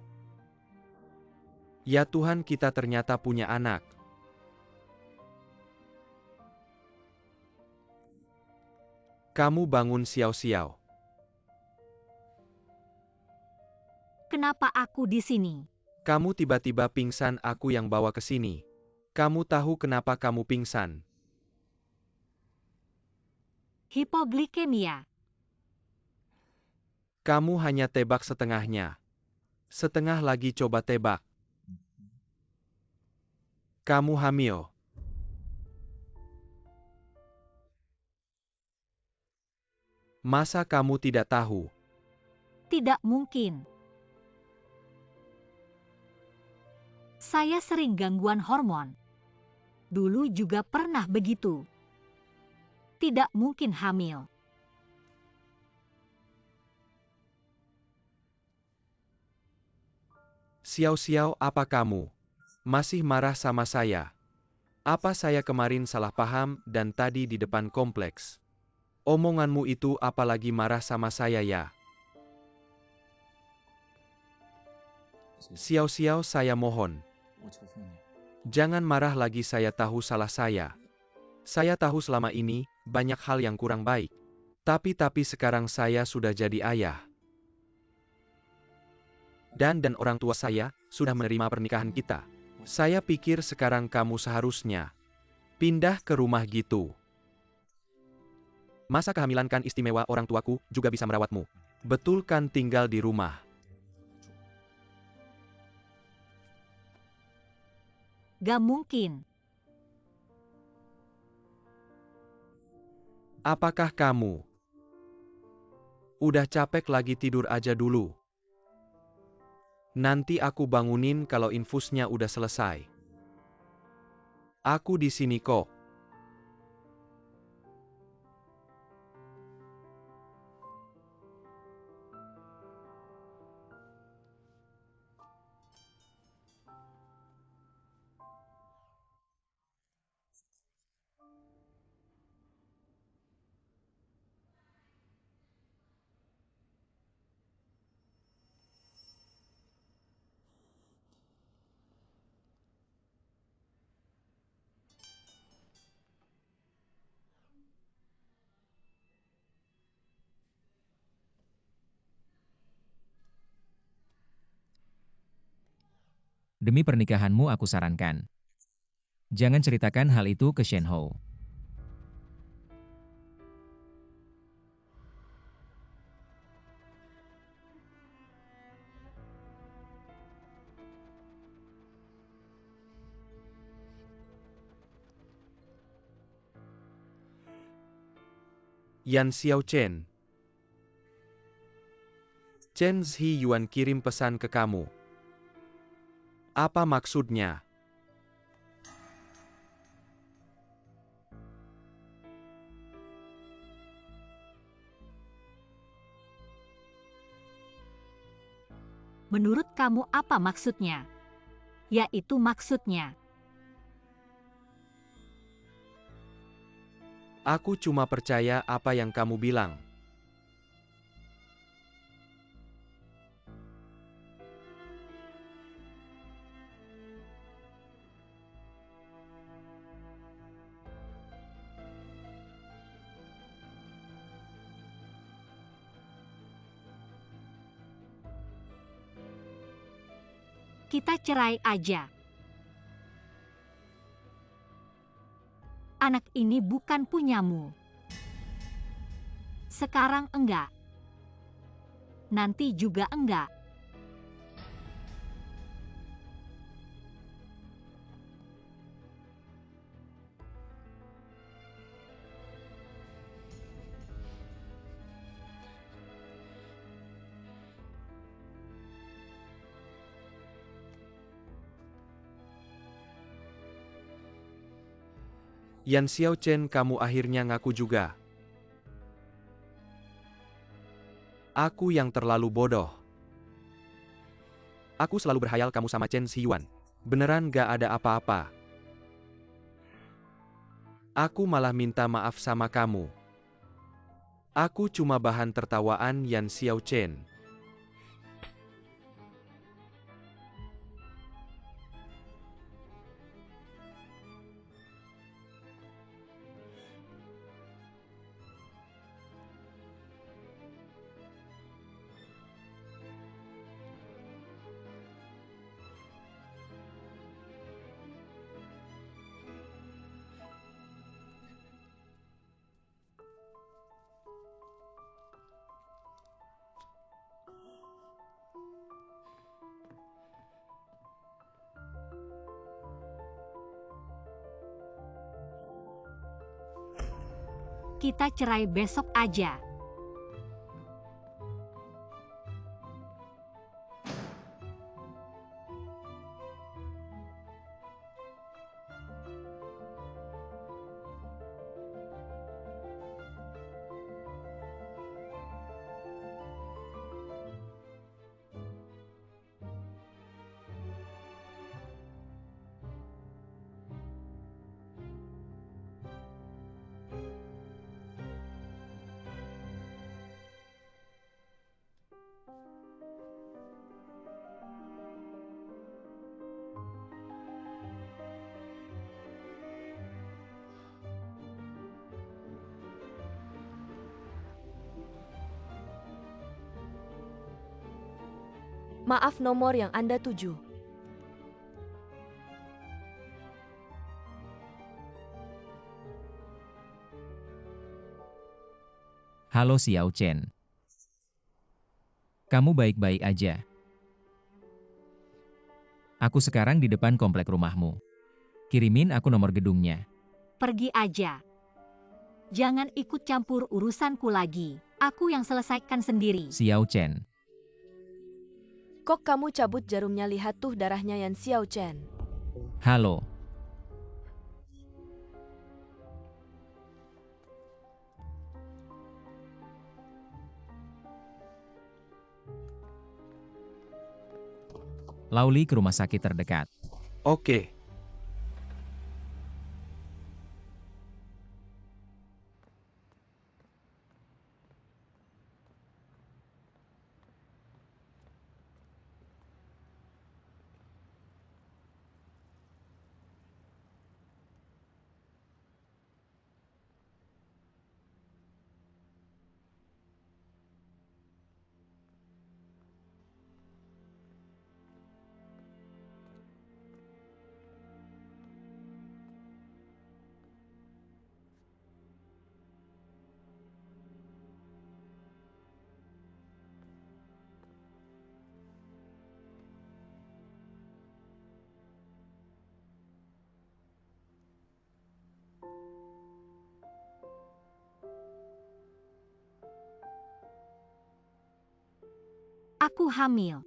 Ya Tuhan, kita ternyata punya anak. Kamu bangun siau-siau. Kenapa aku di sini? Kamu tiba-tiba pingsan, aku yang bawa ke sini. Kamu tahu kenapa kamu pingsan? Hipoglikemia. Kamu hanya tebak setengahnya. Setengah lagi, coba tebak. Kamu hamil. Masa kamu tidak tahu? Tidak mungkin. Saya sering gangguan hormon. Dulu juga pernah begitu. Tidak mungkin hamil. Siau-siau, apa kamu masih marah sama saya? Apa saya kemarin salah paham dan tadi di depan kompleks? Omonganmu itu apalagi marah sama saya ya? Siau-siau, saya mohon. 我求求你， Jangan marah lagi, saya tahu salah saya. Saya tahu selama ini banyak hal yang kurang baik. Tapi sekarang saya sudah jadi ayah. Dan orang tua saya sudah menerima pernikahan kita. Saya pikir sekarang kamu seharusnya pindah ke rumah gitu. Masa kehamilan kan istimewa, orang tuaku juga bisa merawatmu. Betul kan tinggal di rumah? Gak mungkin. Apakah kamu udah capek lagi, tidur aja dulu. Nanti aku bangunin kalau infusnya udah selesai. Aku di sini kok. Demi pernikahanmu aku sarankan. Jangan ceritakan hal itu ke Shenhou. Yan Xiao Chen. Chen Zhi Yuan kirim pesan ke kamu. Apa maksudnya? Menurut kamu apa maksudnya? Yaitu maksudnya. Aku cuma percaya apa yang kamu bilang. Kita cerai aja. Anak ini bukan punyamu. Sekarang enggak. Nanti juga enggak. Yan Xiao Chen, kamu akhirnya ngaku juga. Aku yang terlalu bodoh. Aku selalu berhayal kamu sama Chen Zhi Yuan. Beneran gak ada apa-apa. Aku malah minta maaf sama kamu. Aku cuma bahan tertawaan Yan Xiaochen. Kita cerai besok aja. Maaf, nomor yang Anda tuju. Halo Xiaochen. Kamu baik-baik aja? Aku sekarang di depan komplek rumahmu. Kirimin aku nomor gedungnya. Pergi aja. Jangan ikut campur urusanku lagi. Aku yang selesaikan sendiri. Xiaochen. Kok kamu cabut jarumnya, lihat tuh darahnya Yan Xiaochen. Halo. Lauli ke rumah sakit terdekat. Oke. Aku hamil.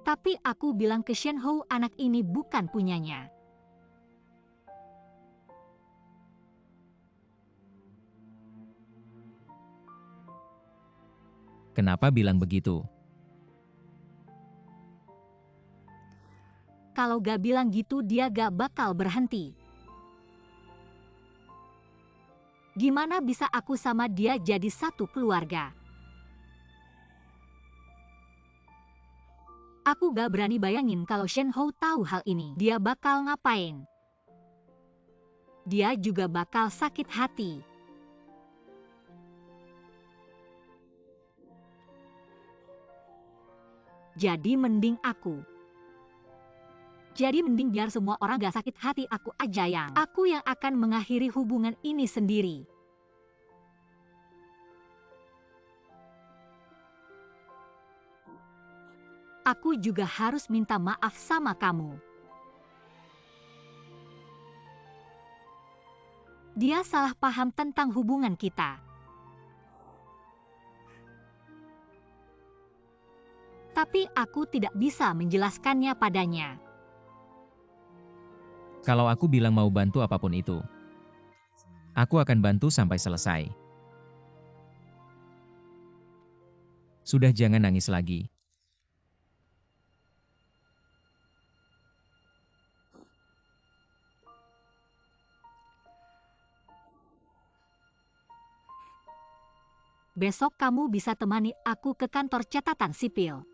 Tapi aku bilang ke Shen Hou anak ini bukan punyanya. Kenapa bilang begitu? Kalau gak bilang gitu dia gak bakal berhenti. Gimana bisa aku sama dia jadi satu keluarga? Aku gak berani bayangin kalau Shen Hou tahu hal ini. Dia bakal ngapain? Dia juga bakal sakit hati. Jadi mending biar semua orang gak sakit hati, aku aja aku yang akan mengakhiri hubungan ini sendiri. Aku juga harus minta maaf sama kamu. Dia salah paham tentang hubungan kita. Tapi aku tidak bisa menjelaskannya padanya. Kalau aku bilang mau bantu apapun itu, aku akan bantu sampai selesai. Sudah, jangan nangis lagi. Besok kamu bisa temani aku ke kantor catatan sipil.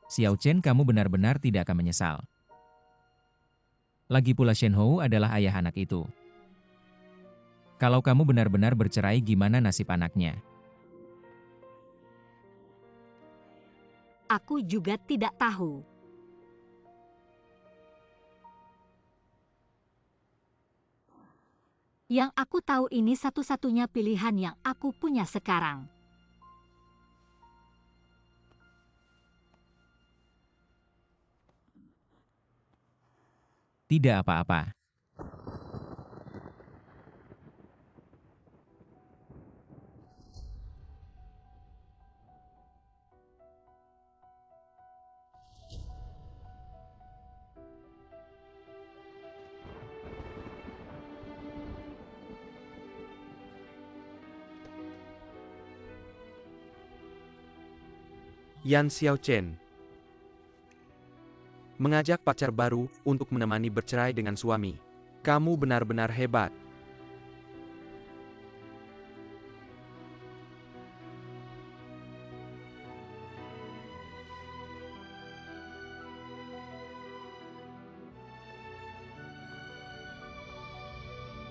Xiao Chen, kamu benar-benar tidak akan menyesal. Lagi pula Shen Hou adalah ayah anak itu. Kalau kamu benar-benar bercerai, gimana nasib anaknya? Aku juga tidak tahu. Yang aku tahu ini satu-satunya pilihan yang aku punya sekarang. Tidak apa-apa. Yan Xiaochen mengajak pacar baru untuk menemani bercerai dengan suami. Kamu benar-benar hebat.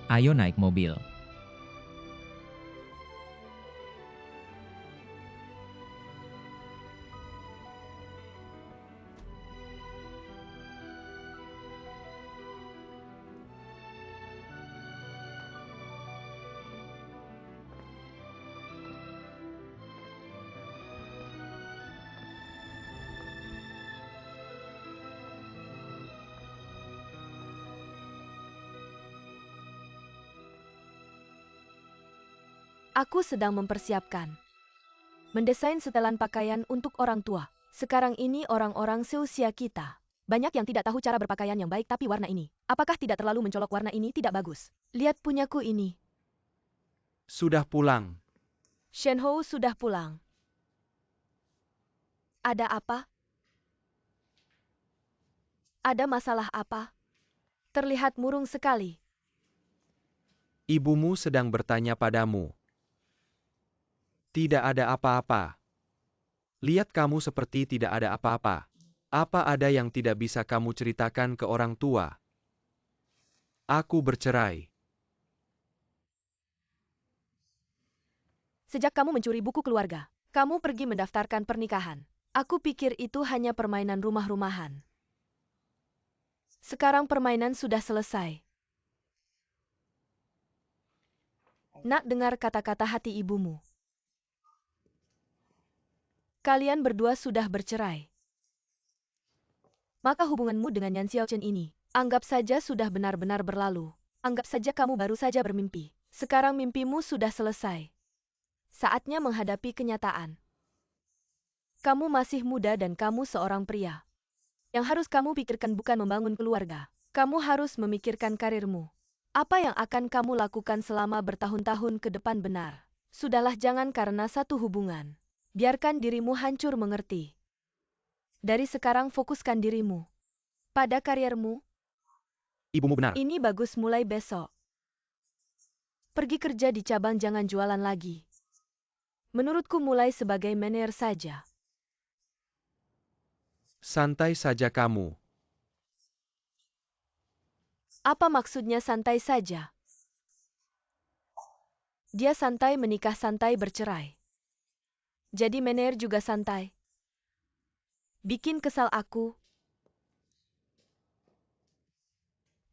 Ayo naik mobil. Aku sedang mempersiapkan. Mendesain setelan pakaian untuk orang tua. Sekarang ini orang-orang seusia kita. Banyak yang tidak tahu cara berpakaian yang baik, tapi warna ini. Apakah tidak terlalu mencolok? Warna ini tidak bagus. Lihat punyaku ini. Sudah pulang. Shen Hou sudah pulang. Ada apa? Ada masalah apa? Terlihat murung sekali. Ibumu sedang bertanya padamu. Tidak ada apa-apa. Lihat kamu seperti tidak ada apa-apa. Apa ada yang tidak bisa kamu ceritakan ke orang tua? Aku bercerai. Sejak kamu mencuri buku keluarga, kamu pergi mendaftarkan pernikahan. Aku pikir itu hanya permainan rumah-rumahan. Sekarang permainan sudah selesai. Nak, dengar kata-kata hati ibumu. Kalian berdua sudah bercerai. Maka hubunganmu dengan Yan Xiaochen ini, anggap saja sudah benar-benar berlalu. Anggap saja kamu baru saja bermimpi. Sekarang mimpimu sudah selesai. Saatnya menghadapi kenyataan. Kamu masih muda dan kamu seorang pria. Yang harus kamu pikirkan bukan membangun keluarga. Kamu harus memikirkan karirmu. Apa yang akan kamu lakukan selama bertahun-tahun ke depan benar. Sudahlah, jangan karena satu hubungan. Biarkan dirimu hancur, mengerti? Dari sekarang fokuskan dirimu pada kariermu. Ibumu benar. Ini bagus, mulai besok. Pergi kerja di cabang, jangan jualan lagi. Menurutku mulai sebagai manajer saja. Santai saja kamu. Apa maksudnya santai saja? Dia santai menikah, santai bercerai. Jadi manajer juga santai. Bikin kesal aku.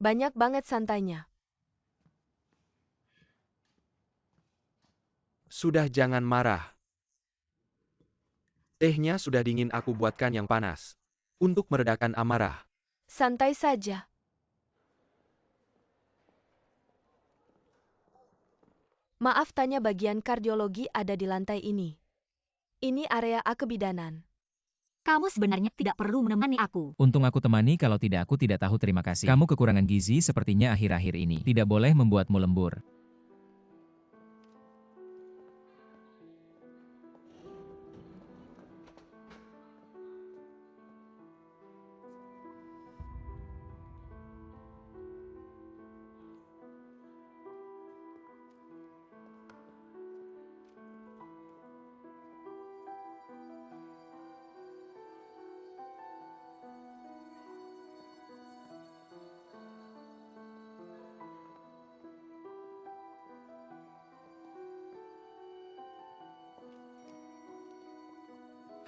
Banyak banget santainya. Sudah, jangan marah. Tehnya sudah dingin, aku buatkan yang panas. Untuk meredakan amarah. Santai saja. Maaf, tanya, bagian kardiologi ada di lantai ini. Ini area kebidanan. Kamu sebenarnya tidak perlu menemani aku. Untung aku temani, kalau tidak aku tidak tahu terima kasih. Kamu kekurangan gizi sepertinya akhir-akhir ini. Tidak boleh membuatmu lembur.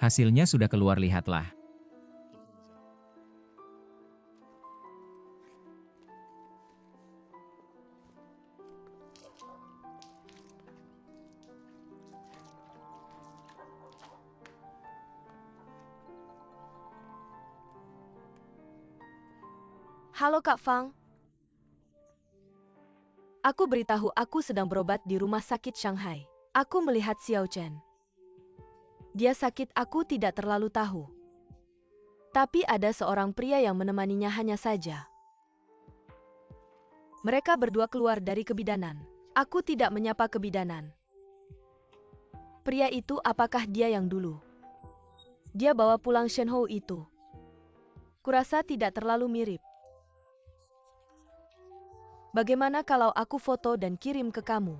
Hasilnya sudah keluar, lihatlah. Halo Kak Fang. Aku beritahu aku sedang berobat di rumah sakit Shanghai. Aku melihat Xiao Chen. Dia sakit, aku tidak terlalu tahu. Tapi ada seorang pria yang menemaninya hanya saja. Mereka berdua keluar dari kebidanan. Aku tidak menyapa kebidanan. Pria itu apakah dia yang dulu? Dia bawa pulang Shenhou itu. Kurasa tidak terlalu mirip. Bagaimana kalau aku foto dan kirim ke kamu?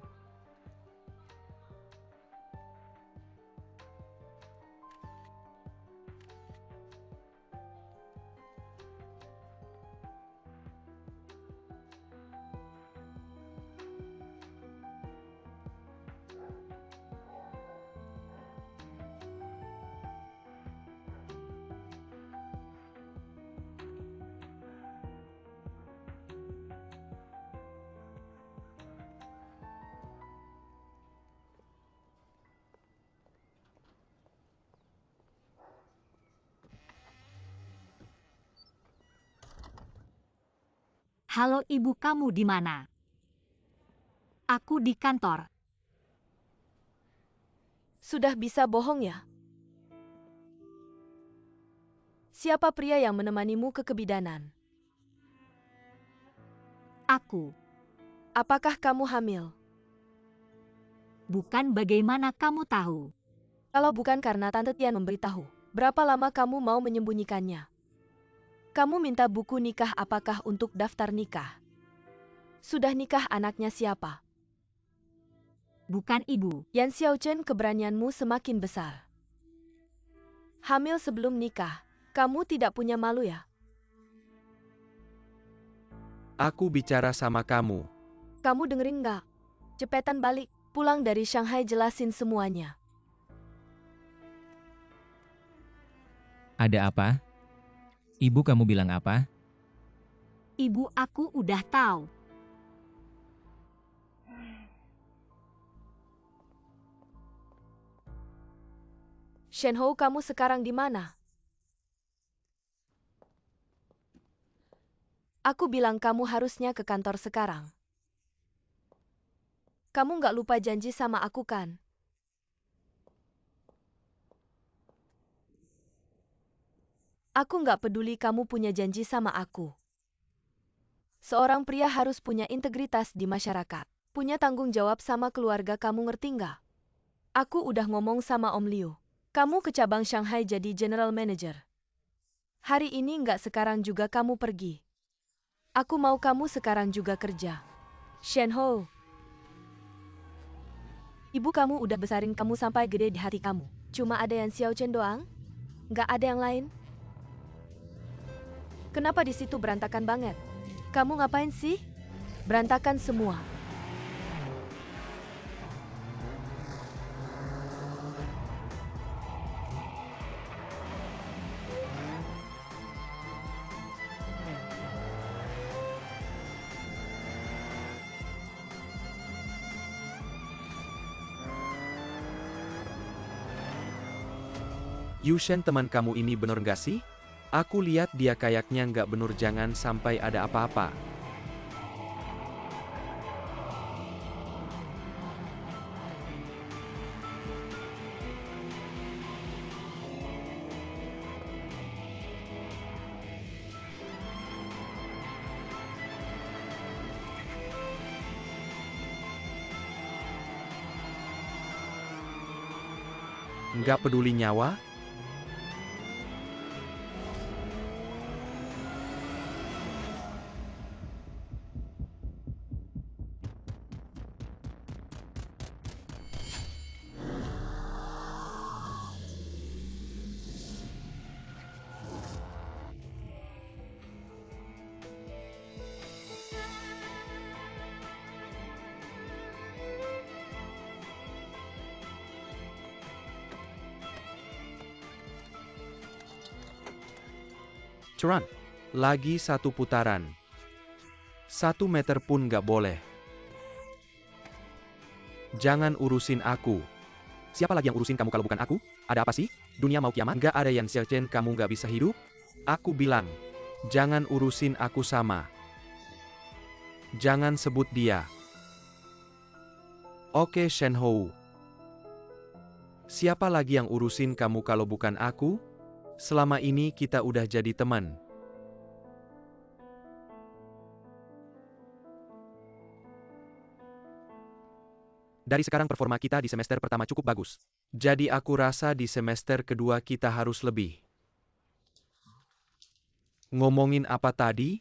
Halo, ibu, kamu di mana? Aku di kantor. Sudah bisa bohong ya? Siapa pria yang menemanimu ke kebidanan? Aku. Apakah kamu hamil? Bukan, bagaimana kamu tahu? Kalau bukan karena Tante Tian memberitahu, berapa lama kamu mau menyembunyikannya? Kamu minta buku nikah apakah untuk daftar nikah? Sudah nikah, anaknya siapa? Bukan, ibu. Yan Xiao Chen, keberanianmu semakin besar. Hamil sebelum nikah, kamu tidak punya malu ya? Aku bicara sama kamu. Kamu dengerin nggak? Cepetan balik, pulang dari Shanghai, jelasin semuanya. Ada apa? Ibu, kamu bilang apa? Ibu, aku udah tahu. Shenhou, kamu sekarang di mana? Aku bilang kamu harusnya ke kantor sekarang. Kamu nggak lupa janji sama aku kan? Aku nggak peduli kamu punya janji sama aku. Seorang pria harus punya integritas di masyarakat. Punya tanggung jawab sama keluarga, kamu ngerti nggak? Aku udah ngomong sama Om Liu. Kamu ke cabang Shanghai jadi general manager. Hari ini nggak, sekarang juga kamu pergi. Aku mau kamu sekarang juga kerja. Shenhou. Ibu kamu udah besarin kamu sampai gede di hati kamu. Cuma ada yang Xiao Chen doang? Nggak ada yang lain? Kenapa di situ berantakan banget? Kamu ngapain sih? Berantakan semua. Yushen, teman kamu ini bener nggak sih? Aku lihat dia kayaknya nggak bener, jangan sampai ada apa-apa. Nggak peduli nyawa? Turan. Lagi 1 putaran. 1 meter pun gak boleh. Jangan urusin aku. Siapa lagi yang urusin kamu kalau bukan aku? Ada apa sih? Dunia mau kiamat? Gak ada Yan Xiaochen, kamu gak bisa hidup? Aku bilang, jangan urusin aku sama. Jangan sebut dia. Oke Shen Hou. Siapa lagi yang urusin kamu kalau bukan aku? Selama ini kita udah jadi teman. Dari sekarang performa kita di semester pertama cukup bagus. Jadi aku rasa di semester kedua kita harus lebih. Ngomongin apa tadi?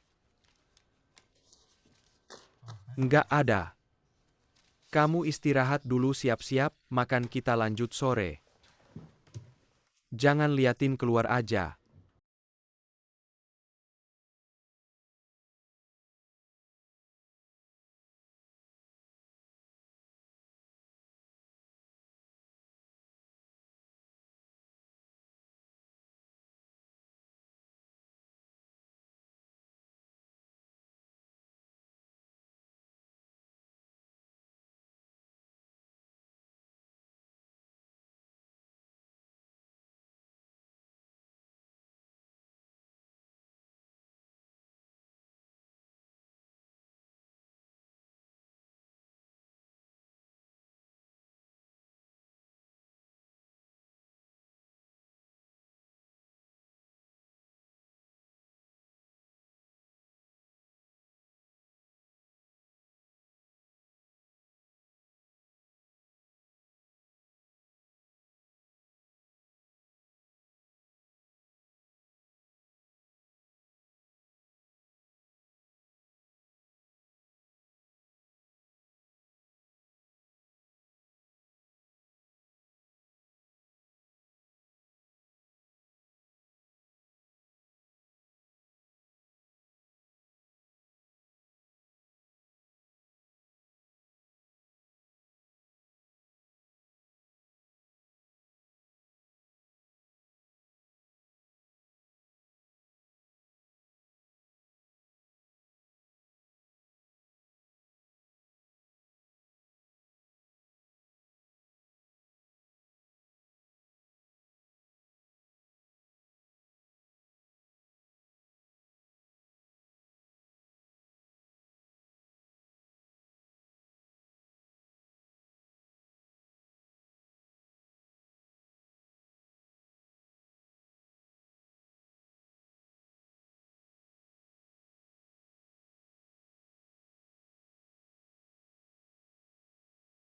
Nggak ada. Kamu istirahat dulu siap-siap, makan kita lanjut sore. Jangan liatin keluar aja.